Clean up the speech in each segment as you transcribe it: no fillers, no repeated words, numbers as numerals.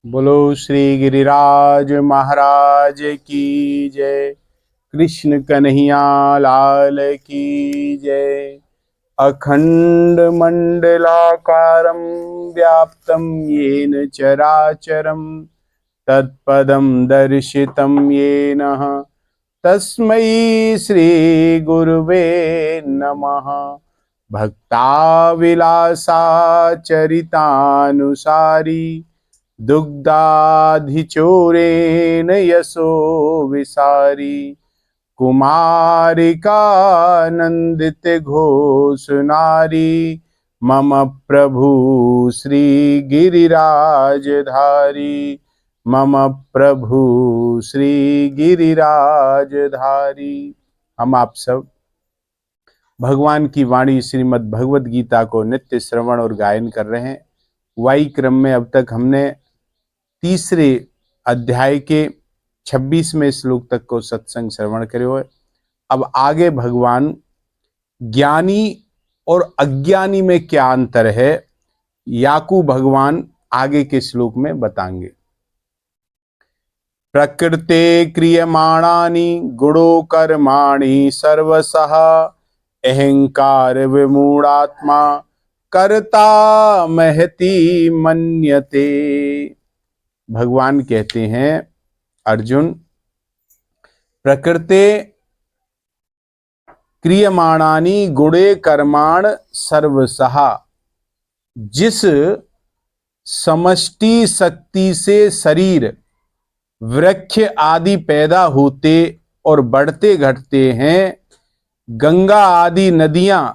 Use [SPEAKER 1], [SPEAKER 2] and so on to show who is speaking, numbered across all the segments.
[SPEAKER 1] बोलो श्री गिरिराज महाराज की जय। कृष्ण कन्हैया लाल की जय। अखंड मंडलाकारं व्याप्तं येन चराचरं तत्पदं दर्शितं येन तस्मै श्री गुरुवे नमः। भक्ताविलासाचरितानुसारी दुग्धाधिचोरेण यशो विसारी कुमारिकानंदित घोष नारी मम प्रभु श्री गिरिराजधारी मम प्रभु श्री गिरिराजधारी। हम आप सब भगवान की वाणी श्रीमद् भगवत गीता को नित्य श्रवण और गायन कर रहे हैं। वाई क्रम में अब तक हमने तीसरे अध्याय के 26वें श्लोक तक को सत्संग श्रवण करे हुए। अब आगे भगवान ज्ञानी और अज्ञानी में क्या अंतर है, याकू भगवान आगे के श्लोक में बताएंगे। प्रकृते क्रियमाणानि गुणो कर्माणि सर्वशः अहंकार विमूढ़ात्मा कर्ता महति मन्यते। भगवान कहते हैं, अर्जुन, प्रकृते क्रियमाणानि गुणे कर्माण सर्वशः, जिस समष्टि शक्ति से शरीर वृक्ष आदि पैदा होते और बढ़ते घटते हैं, गंगा आदि नदियां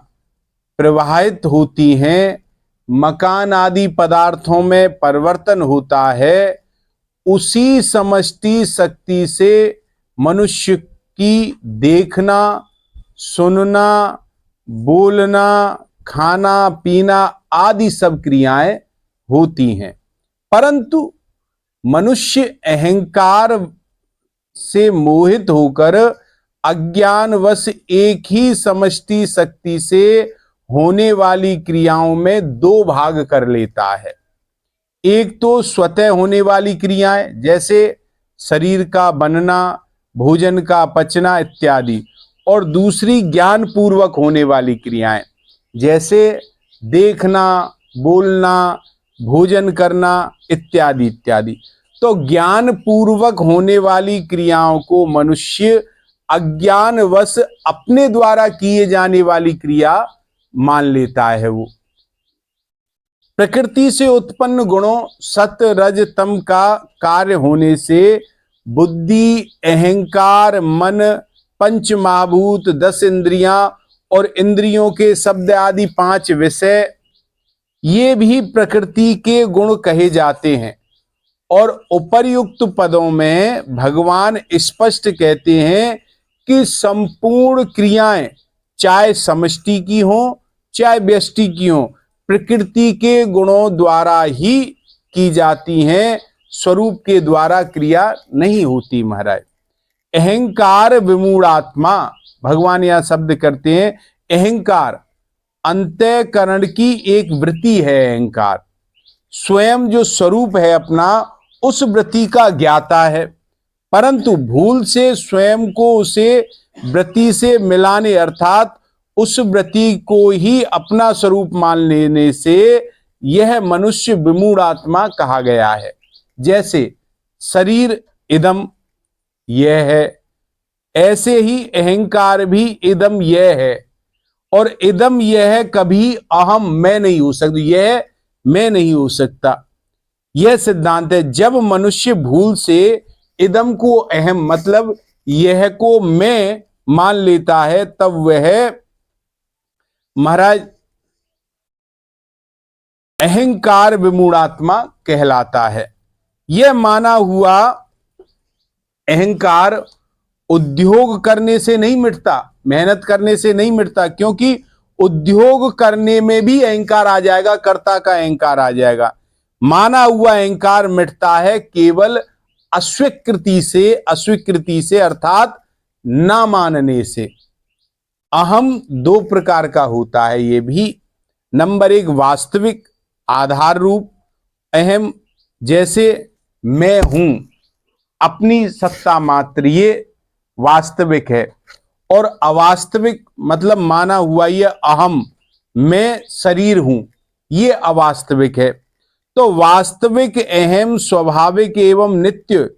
[SPEAKER 1] प्रवाहित होती हैं, मकान आदि पदार्थों में परिवर्तन होता है, उसी समष्टि शक्ति से मनुष्य की देखना, सुनना, बोलना, खाना पीना आदि सब क्रियाएं होती हैं। परंतु मनुष्य अहंकार से मोहित होकर अज्ञानवश एक ही समष्टि शक्ति से होने वाली क्रियाओं में दो भाग कर लेता है। एक तो स्वतः होने वाली क्रियाएं, जैसे शरीर का बनना, भोजन का पचना इत्यादि, और दूसरी ज्ञान पूर्वक होने वाली क्रियाएं, जैसे देखना, बोलना, भोजन करना इत्यादि इत्यादि। तो ज्ञान पूर्वक होने वाली क्रियाओं को मनुष्य अज्ञानवश अपने द्वारा किए जाने वाली क्रिया मान लेता है। वो प्रकृति से उत्पन्न गुणों सत रज तम का कार्य होने से बुद्धि, अहंकार, मन, पंच महाभूत, 10 इंद्रियां और इंद्रियों के शब्द आदि 5 विषय, ये भी प्रकृति के गुण कहे जाते हैं। और उपर्युक्त पदों में भगवान स्पष्ट कहते हैं कि संपूर्ण क्रियाएं चाहे समष्टि की हो चाहे व्यष्टि की हो, प्रकृति के गुणों द्वारा ही की जाती हैं, स्वरूप के द्वारा क्रिया नहीं होती। महाराज, अहंकार विमूढ़ात्मा, भगवान यह शब्द करते हैं, अहंकार अंतःकरण की एक वृत्ति है। अहंकार स्वयं जो स्वरूप है अपना, उस वृत्ति का ज्ञाता है, परंतु भूल से स्वयं को उसे वृत्ति से मिलाने, अर्थात उस वृत्ति को ही अपना स्वरूप मान लेने से यह मनुष्य विमूढ़ात्मा कहा गया है। जैसे शरीर इदम यह है, ऐसे ही अहंकार भी इदम यह है, और इदम यह कभी अहम मैं नहीं हो सकता, यह मैं नहीं हो सकता। यह सिद्धांत है। जब मनुष्य भूल से इदम को अहम मतलब यह को मैं मान लेता है, तब वह महाराज अहंकार विमूढ़ात्मा कहलाता है। यह माना हुआ अहंकार उद्योग करने से नहीं मिटता, मेहनत करने से नहीं मिटता, क्योंकि उद्योग करने में भी अहंकार आ जाएगा, कर्ता का अहंकार आ जाएगा। माना हुआ अहंकार मिटता है केवल अस्वीकृति से अर्थात ना मानने से। अहम 2 प्रकार का होता है। ये भी नंबर 1 वास्तविक आधार रूप अहम, जैसे मैं हूं, अपनी सत्ता मात्र, ये वास्तविक है। और अवास्तविक मतलब माना हुआ ये अहम, मैं शरीर हूं, ये अवास्तविक है। तो वास्तविक अहम स्वाभाविक एवं नित्य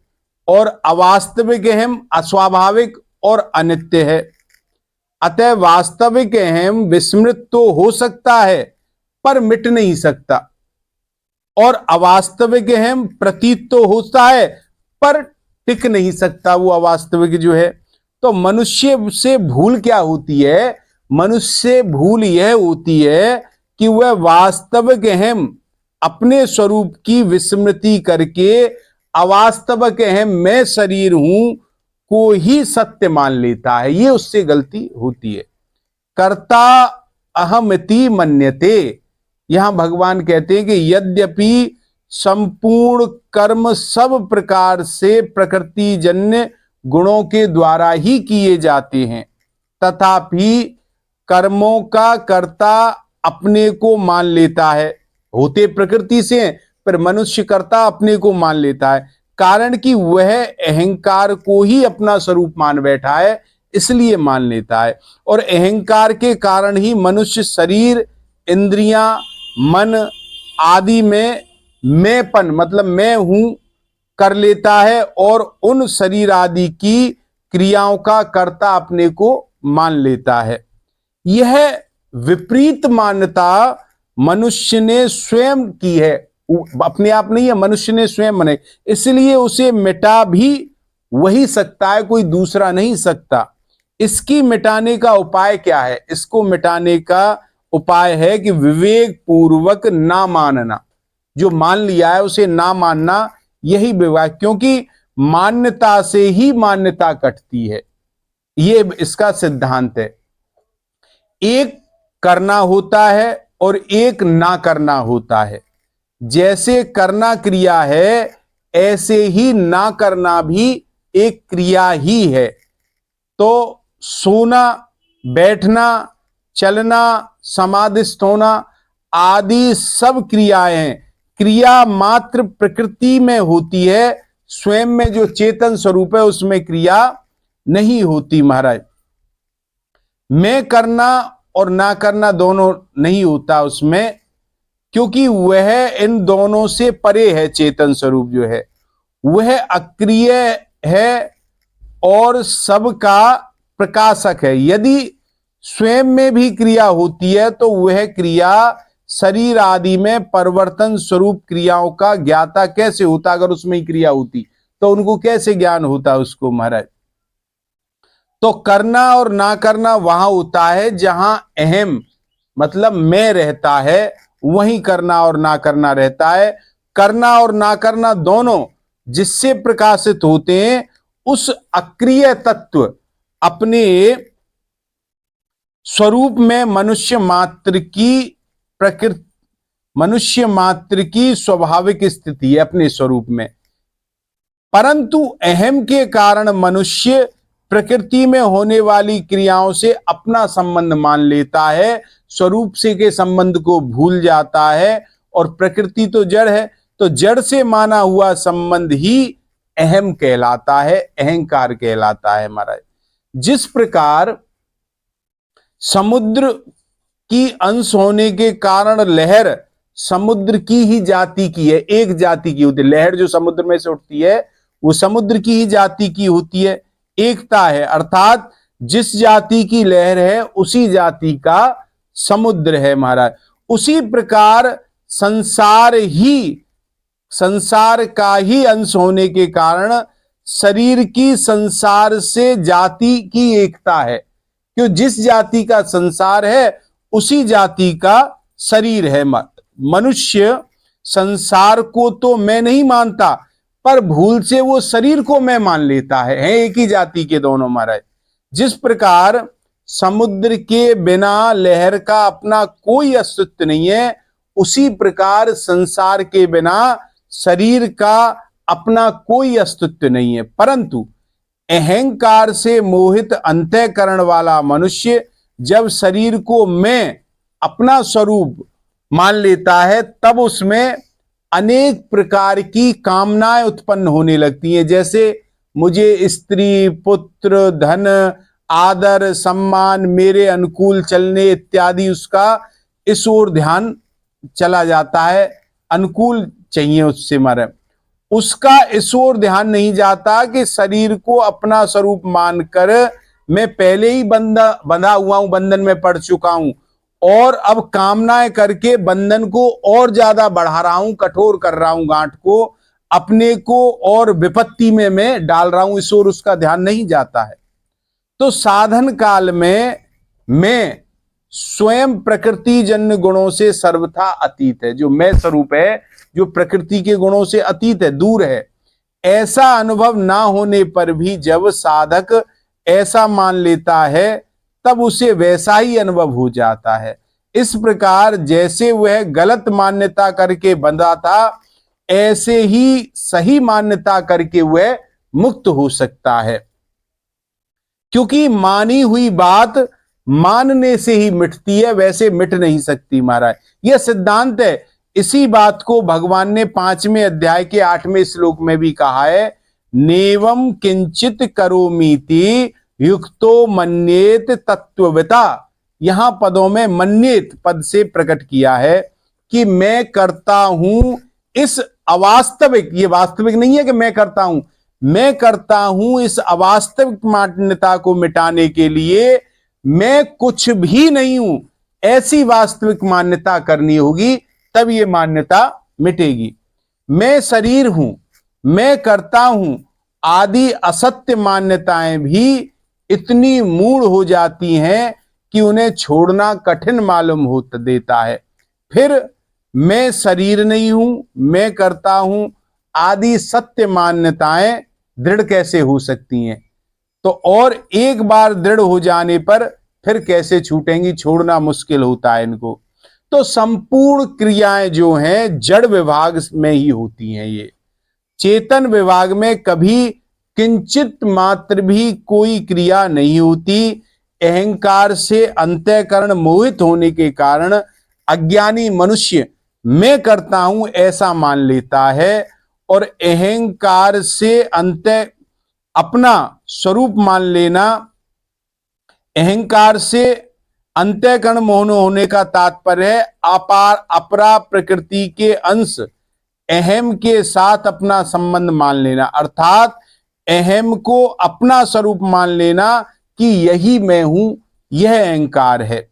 [SPEAKER 1] और अवास्तविक अहम अस्वाभाविक और अनित्य है। अतः वास्तविक अहम विस्मृत तो हो सकता है पर मिट नहीं सकता, और अवास्तविक अहम प्रतीत तो होता है पर टिक नहीं सकता वो अवास्तविक जो है। तो मनुष्य से भूल क्या होती है? मनुष्य से भूल यह होती है कि वह वास्तविक अहम अपने स्वरूप की विस्मृति करके अवास्तविक अहम मैं शरीर हूं को ही सत्य मान लेता है। ये उससे गलती होती है। कर्ता अहमिति मन्यते, यहां भगवान कहते हैं कि यद्यपि संपूर्ण कर्म सब प्रकार से प्रकृति जन्य गुणों के द्वारा ही किए जाते हैं, तथापि कर्मों का कर्ता अपने को मान लेता है। होते प्रकृति से पर मनुष्य कर्ता अपने को मान लेता है, कारण कि वह अहंकार को ही अपना स्वरूप मान बैठा है, इसलिए मान लेता है। और अहंकार के कारण ही मनुष्य शरीर, इंद्रियां, मन आदि में मैंपन मतलब मैं हूं कर लेता है, और उन शरीर आदि की क्रियाओं का कर्ता अपने को मान लेता है। यह विपरीत मान्यता मनुष्य ने स्वयं की है, अपने आप नहीं है, मनुष्य ने स्वयं बनाई, इसलिए उसे मिटा भी वही सकता है, कोई दूसरा नहीं सकता। इसकी मिटाने का उपाय क्या है? इसको मिटाने का उपाय है कि विवेक पूर्वक ना मानना, जो मान लिया है उसे ना मानना, यही विवेक, क्योंकि मान्यता से ही मान्यता कटती है, ये इसका सिद्धांत है। एक करना होता है और एक ना करना होता है। जैसे करना क्रिया है, ऐसे ही ना करना भी एक क्रिया ही है। तो सोना, बैठना, चलना, समाधिस्थ होना आदि सब क्रियाएं हैं। क्रिया मात्र प्रकृति में होती है, स्वयं में जो चेतन स्वरूप है उसमें क्रिया नहीं होती महाराज। मैं करना और ना करना दोनों नहीं होता उसमें, क्योंकि वह इन दोनों से परे है। चेतन स्वरूप जो है वह अक्रिय है और सबका प्रकाशक है। यदि स्वयं में भी क्रिया होती है तो वह क्रिया शरीर आदि में परिवर्तन स्वरूप क्रियाओं का ज्ञाता कैसे होता? अगर उसमें ही क्रिया होती तो उनको कैसे ज्ञान होता उसको महाराज? तो करना और ना करना वहां होता है जहां अहम मतलब मैं रहता है, वहीं करना और ना करना रहता है। करना और ना करना दोनों जिससे प्रकाशित होते हैं, उस अक्रिय तत्व अपने स्वरूप में मनुष्य मात्र की स्वाभाविक स्थिति है अपने स्वरूप में। परंतु अहम के कारण मनुष्य प्रकृति में होने वाली क्रियाओं से अपना संबंध मान लेता है, स्वरूप से के संबंध को भूल जाता है। और प्रकृति तो जड़ है, तो जड़ से माना हुआ संबंध ही अहम कहलाता है, अहंकार कहलाता है महाराज। जिस प्रकार समुद्र की अंश होने के कारण लहर समुद्र की ही जाति की है, एक जाति की होती है। लहर जो समुद्र में से उठती है वो समुद्र की ही जाति की होती है, एकता है, अर्थात जिस जाति की लहर है उसी जाति का समुद्र है महाराज। उसी प्रकार संसार का ही अंश होने के कारण शरीर की संसार से जाति की एकता है, क्यों? जिस जाति का संसार है उसी जाति का शरीर है। मनुष्य संसार को तो मैं नहीं मानता, पर भूल से वो शरीर को मैं मान लेता है एक ही जाति के दोनों महाराज। जिस प्रकार समुद्र के बिना लहर का अपना कोई अस्तित्व नहीं है, उसी प्रकार संसार के बिना शरीर का अपना कोई अस्तित्व नहीं है। परंतु अहंकार से मोहित अंतःकरण वाला मनुष्य जब शरीर को मैं अपना स्वरूप मान लेता है, तब उसमें अनेक प्रकार की कामनाएं उत्पन्न होने लगती हैं, जैसे मुझे स्त्री, पुत्र, धन, आदर, सम्मान, मेरे अनुकूल चलने इत्यादि, उसका इस ओर ध्यान चला जाता है। अनुकूल चाहिए उससे मरे, उसका इस ओर ध्यान नहीं जाता कि शरीर को अपना स्वरूप मानकर मैं पहले ही बंधा हुआ हूं, बंधन में पड़ चुका हूं, और अब कामनाएं करके बंधन को और ज्यादा बढ़ा रहा हूं, कठोर कर रहा हूं गांठ को, अपने को और विपत्ति में मैं डाल रहा हूं, इस ओर उसका ध्यान नहीं जाता है। तो साधन काल में मैं स्वयं प्रकृति जन्य गुणों से सर्वथा अतीत है, जो मैं स्वरूप है, जो प्रकृति के गुणों से अतीत है, दूर है, ऐसा अनुभव ना होने पर भी जब साधक ऐसा मान लेता है तब उसे वैसा ही अनुभव हो जाता है। इस प्रकार जैसे वह गलत मान्यता करके बंधा था, ऐसे ही सही मान्यता करके वह मुक्त हो सकता है, क्योंकि मानी हुई बात मानने से ही मिटती है, वैसे मिट नहीं सकती महाराज। यह सिद्धांत है। इसी बात को भगवान ने 5वें अध्याय के 8वें श्लोक में भी कहा है, नेवम किंचित करोमीति युक्तो मन्येत तत्वविता। यहां पदों में मन्येत पद से प्रकट किया है कि मैं करता हूं इस अवास्तविक, ये वास्तविक नहीं है कि मैं करता हूं, मैं करता हूं इस अवास्तविक मान्यता को मिटाने के लिए मैं कुछ भी नहीं हूं, ऐसी वास्तविक मान्यता करनी होगी, तब ये मान्यता मिटेगी। मैं शरीर हूं, मैं करता हूं, आदि असत्य मान्यताएं भी इतनी मूढ़ हो जाती हैं कि उन्हें छोड़ना कठिन मालूम हो देता है। फिर मैं शरीर नहीं हूं, मैं करता हूं, आदि सत्य मान्यताएं दृढ़ कैसे हो सकती हैं? तो और एक बार दृढ़ हो जाने पर फिर कैसे छूटेंगी? छोड़ना मुश्किल होता है इनको। तो संपूर्ण क्रियाएं जो हैं जड़ विभाग में ही होती हैं, ये चेतन विभाग में कभी किंचित मात्र भी कोई क्रिया नहीं होती। अहंकार से अंतःकरण मोहित होने के कारण अज्ञानी मनुष्य मैं करता हूं ऐसा मान लेता है, और अहंकार से अपना स्वरूप मान लेना, अहंकार से अंतःकरण मोहन होने का तात्पर्य है अपरा प्रकृति के अंश अहम के साथ अपना संबंध मान लेना, अर्थात अहम को अपना स्वरूप मान लेना कि यही मैं हूं, यह अहंकार है।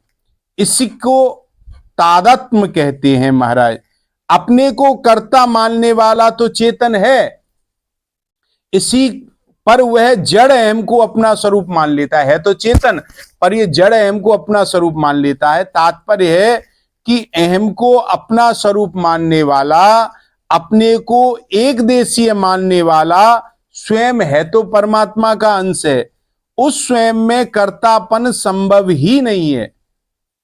[SPEAKER 1] इसी को तादात्म्य कहते हैं महाराज। अपने को कर्ता मानने वाला तो चेतन है, इसी पर वह जड़ अहम को अपना स्वरूप मान लेता है तो चेतन, पर यह जड़ अहम को अपना स्वरूप मान लेता है। तात्पर्य है कि अहम को अपना स्वरूप मानने वाला, अपने को एक देशीय मानने वाला स्वयं है तो परमात्मा का अंश है, उस स्वयं में कर्तापन संभव ही नहीं है।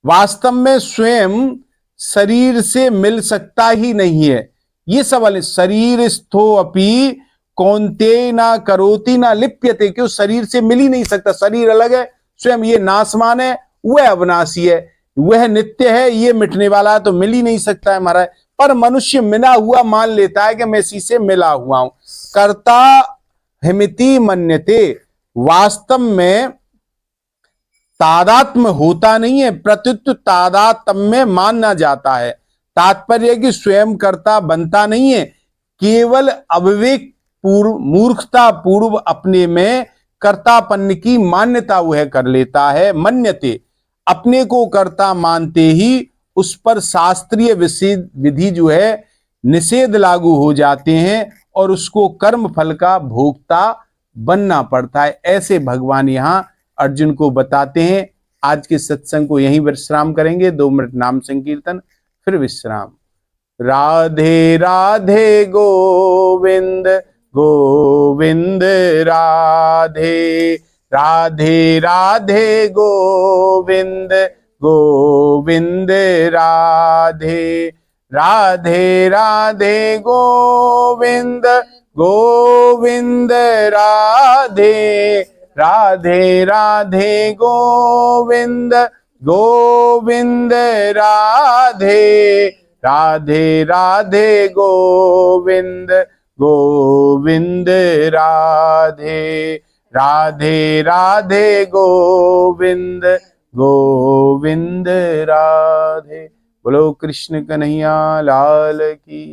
[SPEAKER 1] वास्तव में स्वयं शरीर से मिल सकता ही नहीं है। ये सवाल, शरीर स्थो अपि कौन्ते ना करोति ना लिप्यते, क्यों? शरीर से मिल ही नहीं सकता, शरीर अलग है, स्वयं ये नाशवान है, वह अविनाशी है, वह नित्य है, ये मिटने वाला है, तो मिल ही नहीं सकता है महाराज। पर मनुष्य मिला हुआ मान लेता है कि मैं इसी से मिला हुआ हूं। कर्ता हिमिति मन्यते, वास्तव में तादात्म्य होता नहीं है, प्रत्युत तादात्म्य मानना जाता है। तात्पर्य कि स्वयं कर्ता बनता नहीं है, केवल अविवेक पूर्व, मूर्खता पूर्व अपने में कर्तापन्न की मान्यता वह कर लेता है। मन्यते, अपने को कर्ता मानते ही उस पर शास्त्रीय विधि जो है निषेध लागू हो जाते हैं और उसको कर्म फल का भोक्ता बनना पड़ता है। ऐसे भगवान यहां अर्जुन को बताते हैं। आज के सत्संग को यहीं विश्राम करेंगे। 2 मिनट नाम संकीर्तन, फिर विश्राम। राधे राधे गोविंद गोविंद राधे, राधे राधे गोविंद गोविंद राधे, राधे राधे गोविंद गोविंद राधे, राधे राधे गोविंद गोविंद राधे, राधे राधे गोविंद गोविंद राधे राधे राधे गोविंद गोविंद राधे। बोलो कृष्ण कन्हैया लाल की।